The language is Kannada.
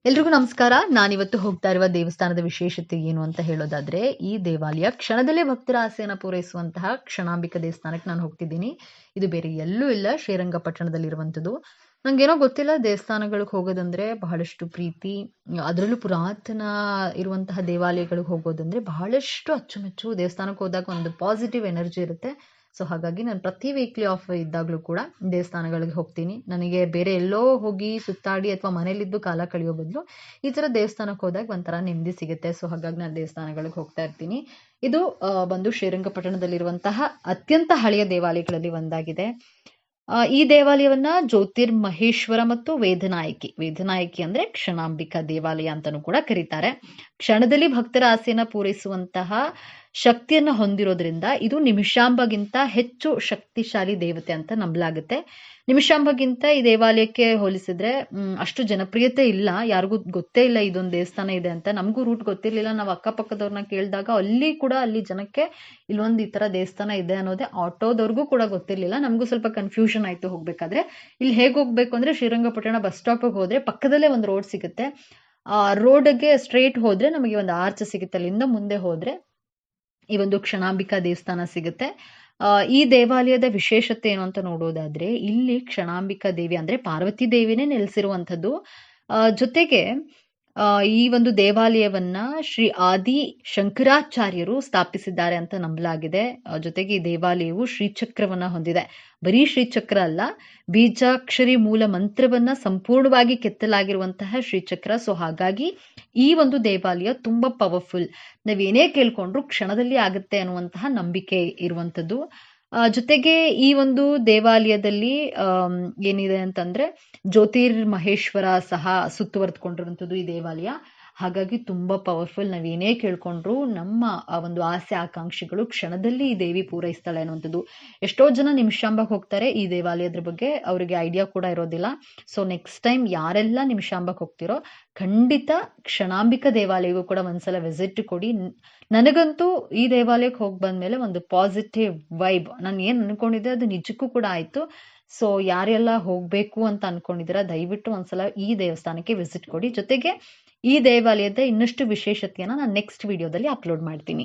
ಎಲ್ರಿಗೂ ನಮಸ್ಕಾರ. ನಾನಿವತ್ತು ಹೋಗ್ತಾ ಇರುವ ದೇವಸ್ಥಾನದ ವಿಶೇಷತೆ ಏನು ಅಂತ ಹೇಳೋದಾದ್ರೆ, ಈ ದೇವಾಲಯ ಕ್ಷಣದಲ್ಲೇ ಭಕ್ತರ ಆಸೆಯನ್ನು ಪೂರೈಸುವಂತಹ ಕ್ಷಣಾಂಬಿಕಾ ದೇವಸ್ಥಾನಕ್ಕೆ ನಾನು ಹೋಗ್ತಿದ್ದೀನಿ. ಇದು ಬೇರೆ ಎಲ್ಲೂ ಇಲ್ಲ, ಶ್ರೀರಂಗಪಟ್ಟಣದಲ್ಲಿರುವಂಥದ್ದು. ನಂಗೇನೋ ಗೊತ್ತಿಲ್ಲ, ದೇವಸ್ಥಾನಗಳಿಗೆ ಹೋಗೋದಂದ್ರೆ ಬಹಳಷ್ಟು ಪ್ರೀತಿ. ಅದರಲ್ಲೂ ಪುರಾತನ ಇರುವಂತಹ ದೇವಾಲಯಗಳಿಗೆ ಹೋಗೋದಂದ್ರೆ ಬಹಳಷ್ಟು ಅಚ್ಚುಮೆಚ್ಚು. ದೇವಸ್ಥಾನಕ್ಕೆ ಹೋದಾಗ ಒಂದು ಪಾಸಿಟಿವ್ ಎನರ್ಜಿ ಇರುತ್ತೆ. ಸೊ ಹಾಗಾಗಿ ನಾನು ಪ್ರತಿ ವೀಕ್ಲಿ ಆಫ್ ಇದ್ದಾಗಲೂ ಕೂಡ ದೇವಸ್ಥಾನಗಳಿಗೆ ಹೋಗ್ತೀನಿ. ನನಗೆ ಬೇರೆ ಎಲ್ಲೋ ಹೋಗಿ ಸುತ್ತಾಡಿ ಅಥವಾ ಮನೇಲಿದ್ದು ಕಾಲ ಕಳೆಯೋ ಬದಲು ಈ ಥರ ದೇವಸ್ಥಾನಕ್ಕೆ ಹೋದಾಗ ಒಂಥರ ನೆಮ್ಮದಿ ಸಿಗುತ್ತೆ. ಸೊ ಹಾಗಾಗಿ ನಾನು ದೇವಸ್ಥಾನಗಳಿಗೆ ಹೋಗ್ತಾ ಇರ್ತೀನಿ. ಇದು ಬಂದು ಶ್ರೀರಂಗಪಟ್ಟಣದಲ್ಲಿರುವಂತಹ ಅತ್ಯಂತ ಹಳೆಯ ದೇವಾಲಯಗಳಲ್ಲಿ ಒಂದಾಗಿದೆ. ಈ ದೇವಾಲಯವನ್ನ ಜ್ಯೋತಿರ್ಮಹೇಶ್ವರ ಮತ್ತು ವೇದನಾಯಕಿ ಅಂದ್ರೆ ಕ್ಷಣಾಂಬಿಕಾ ದೇವಾಲಯ ಅಂತಾನೂ ಕೂಡ ಕರೀತಾರೆ. ಕ್ಷಣದಲ್ಲಿ ಭಕ್ತರ ಆಸೆಯನ್ನ ಪೂರೈಸುವಂತಹ ಶಕ್ತಿಯನ್ನ ಹೊಂದಿರೋದ್ರಿಂದ ಇದು ನಿಮಿಷಾಂಬಗಿಂತ ಹೆಚ್ಚು ಶಕ್ತಿಶಾಲಿ ದೇವತೆ ಅಂತ ನಂಬಲಾಗುತ್ತೆ. ನಿಮಿಷಾಂಬಗಿಂತ ಈ ದೇವಾಲಯಕ್ಕೆ ಹೋಲಿಸಿದ್ರೆ ಅಷ್ಟು ಜನಪ್ರಿಯತೆ ಇಲ್ಲ. ಯಾರಿಗೂ ಗೊತ್ತೇ ಇಲ್ಲ ಇದೊಂದು ದೇವಸ್ಥಾನ ಇದೆ ಅಂತ. ನಮಗೂ ರೂಟ್ ಗೊತ್ತಿರ್ಲಿಲ್ಲ. ನಾವು ಅಕ್ಕಪಕ್ಕದವ್ರನ್ನ ಕೇಳಿದಾಗ ಅಲ್ಲಿ ಜನಕ್ಕೆ ಇಲ್ಲೊಂದು ಈ ತರ ದೇವಸ್ಥಾನ ಇದೆ ಅನ್ನೋದೇ ಆಟೋದವ್ರಿಗೂ ಕೂಡ ಗೊತ್ತಿರ್ಲಿಲ್ಲ. ನಮಗೂ ಸ್ವಲ್ಪ ಕನ್ಫ್ಯೂಷನ್ ಆಯ್ತು ಹೋಗ್ಬೇಕಾದ್ರೆ. ಇಲ್ಲಿ ಹೇಗೆ ಹೋಗ್ಬೇಕು ಅಂದ್ರೆ ಶ್ರೀರಂಗಪಟ್ಟಣ ಬಸ್ ಸ್ಟಾಪ್ಗೆ ಹೋದ್ರೆ ಪಕ್ಕದಲ್ಲೇ ಒಂದು ರೋಡ್ ಸಿಗುತ್ತೆ. ಆ ರೋಡ್ಗೆ ಸ್ಟ್ರೇಟ್ ಹೋದ್ರೆ ನಮಗೆ ಒಂದು ಆರ್ಚ್ ಸಿಗುತ್ತೆ. ಅಲ್ಲಿಂದ ಮುಂದೆ ಹೋದ್ರೆ ಈ ಒಂದು ಕ್ಷಣಾಂಬಿಕಾ ದೇವಸ್ಥಾನ ಸಿಗುತ್ತೆ. ಈ ದೇವಾಲಯದ ವಿಶೇಷತೆ ಏನು ಅಂತ ನೋಡೋದಾದ್ರೆ, ಇಲ್ಲಿ ಕ್ಷಣಾಂಬಿಕಾ ದೇವಿ ಅಂದ್ರೆ ಪಾರ್ವತಿ ದೇವಿನೇ ನೆಲೆಸಿರುವಂಥದ್ದು. ಜೊತೆಗೆ ಈ ಒಂದು ದೇವಾಲಯವನ್ನ ಶ್ರೀ ಆದಿ ಶಂಕರಾಚಾರ್ಯರು ಸ್ಥಾಪಿಸಿದ್ದಾರೆ ಅಂತ ನಂಬಲಾಗಿದೆ. ಜೊತೆಗೆ ಈ ದೇವಾಲಯವು ಶ್ರೀಚಕ್ರವನ್ನ ಹೊಂದಿದೆ. ಬರೀ ಶ್ರೀಚಕ್ರ ಅಲ್ಲ, ಬೀಜಾಕ್ಷರಿ ಮೂಲ ಮಂತ್ರವನ್ನ ಸಂಪೂರ್ಣವಾಗಿ ಕೆತ್ತಲಾಗಿರುವಂತಹ ಶ್ರೀಚಕ್ರ. ಸೊ ಹಾಗಾಗಿ ಈ ಒಂದು ದೇವಾಲಯ ತುಂಬಾ ಪವರ್ಫುಲ್. ನಾವೇನೇ ಕೇಳ್ಕೊಂಡ್ರು ಕ್ಷಣದಲ್ಲಿ ಆಗುತ್ತೆ ಅನ್ನುವಂತಹ ನಂಬಿಕೆ ಇರುವಂತದ್ದು. ಜೊತೆಗೆ ಈ ಒಂದು ದೇವಾಲಯದಲ್ಲಿ ಏನಿದೆ ಅಂತಂದ್ರೆ ಜ್ಯೋತಿರ್ಮಹೇಶ್ವರ ಸಹ ಸುತ್ತುವರೆದುಕೊಂಡಿರುವಂಥದ್ದು ಈ ದೇವಾಲಯ. ಹಾಗಾಗಿ ತುಂಬಾ ಪವರ್ಫುಲ್. ನಾವೇನೇ ಕೇಳ್ಕೊಂಡ್ರು ನಮ್ಮ ಒಂದು ಆಸೆ ಆಕಾಂಕ್ಷೆಗಳು ಕ್ಷಣದಲ್ಲಿ ಈ ದೇವಿ ಪೂರೈಸ್ತಾಳೆ ಅನ್ನುವಂಥದ್ದು. ಎಷ್ಟೋ ಜನ ನಿಮಿಷಾಂಬಕ್ಕೆ ಹೋಗ್ತಾರೆ, ಈ ದೇವಾಲಯದ ಬಗ್ಗೆ ಅವರಿಗೆ ಐಡಿಯಾ ಕೂಡ ಇರೋದಿಲ್ಲ. ಸೊ ನೆಕ್ಸ್ಟ್ ಟೈಮ್ ಯಾರೆಲ್ಲ ನಿಮಿಷಾಂಬಕ್ಕೆ ಹೋಗ್ತಿರೋ ಖಂಡಿತ ಕ್ಷಣಾಂಬಿಕಾ ದೇವಾಲಯಗೂ ಕೂಡ ಒಂದ್ಸಲ ವಿಸಿಟ್ ಕೊಡಿ. ನನಗಂತೂ ಈ ದೇವಾಲಯಕ್ಕೆ ಹೋಗಿ ಬಂದ್ಮೇಲೆ ಒಂದು ಪಾಸಿಟಿವ್ ವೈಬ್, ನಾನು ಏನ್ ಅನ್ಕೊಂಡಿದ್ದೆ ಅದು ನಿಜಕ್ಕೂ ಕೂಡ ಆಯ್ತು. ಸೊ ಯಾರೆಲ್ಲ ಹೋಗ್ಬೇಕು ಅಂತ ಅನ್ಕೊಂಡಿದ್ದೀರಾ ದಯವಿಟ್ಟು ಒಂದ್ಸಲ ಈ ದೇವಸ್ಥಾನಕ್ಕೆ ವಿಸಿಟ್ ಕೊಡಿ. ಜೊತೆಗೆ ಈ ದೇವಾಲಯದ ಇನ್ನಷ್ಟು ವಿಶೇಷತೆಯನ್ನ ನಾನು ನೆಕ್ಸ್ಟ್ ವಿಡಿಯೋದಲ್ಲಿ ಅಪ್ಲೋಡ್ ಮಾಡ್ತೀನಿ.